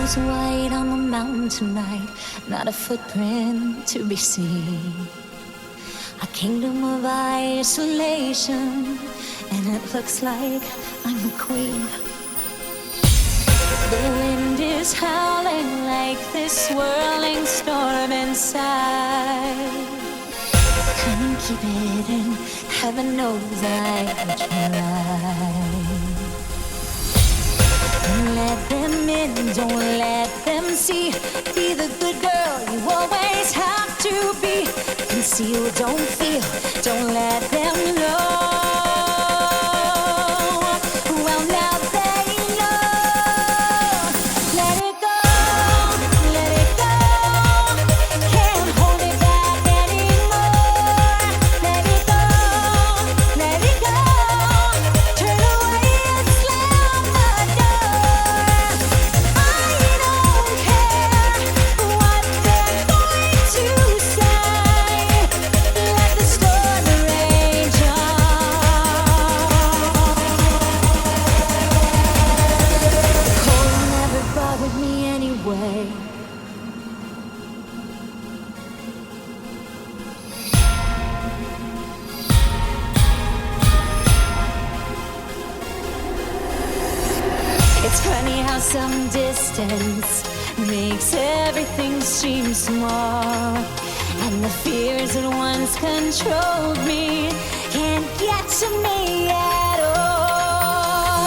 is white on the mountain tonight, not a footprint to be seen. A kingdom of isolation, and it looks like I'm the queen. The wind is howling like this swirling storm inside. Couldn't keep it in, heaven knows I tried. Don't let them in, don't let them see. Be the good girl you always have to be. Conceal, don't feel, don't let them know. Well, now they know. Let it go, let it go. Can't hold it back anymore. Let it go, let it go. Turn away and slam the door. I don't care what they're going to say. Let the storm rage on. Cold never bothered me anyway. It's funny how some distance makes everything seem small. And the fears that once controlled me can't get to me at all.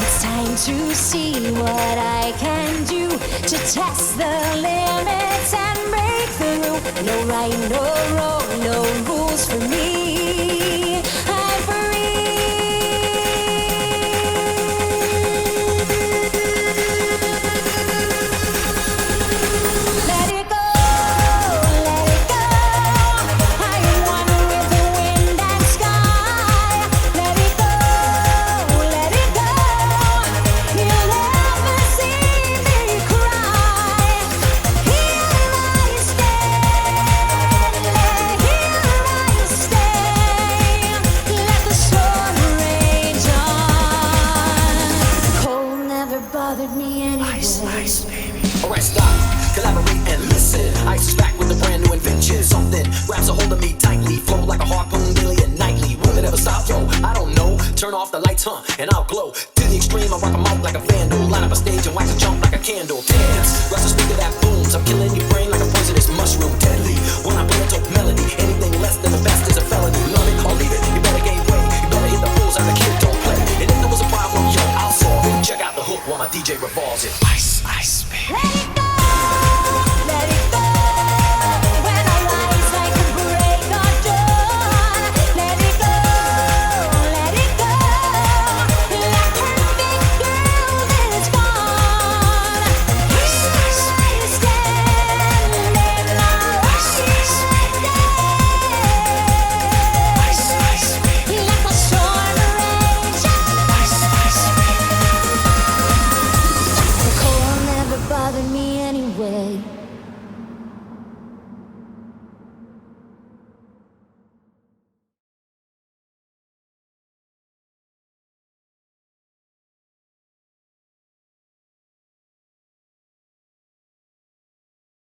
It's time to see what I can do to test the limits and break through. No right, no wrong, no rules for me. I'm free. Let it go, let it go. I am one with the wind and sky. Let it go, let it go. You'll never see me cry. Here I stand, here I stay. Let the storm rage on. Cold never bothered me anyway. Ice, baby. Alright, stop, collaborate and listen. Ice is back with a brand new invention. Something grabs a hold of me tightly, flow like a harpoon daily and nightly. Will it ever stop? Yo, I don't know. Turn off the lights, and I'll glow. To the extreme, I rock 'em out like a vandal. Line up a stage and wax a jump like a candle. Dance, rush the speaker that booms. I'm killing you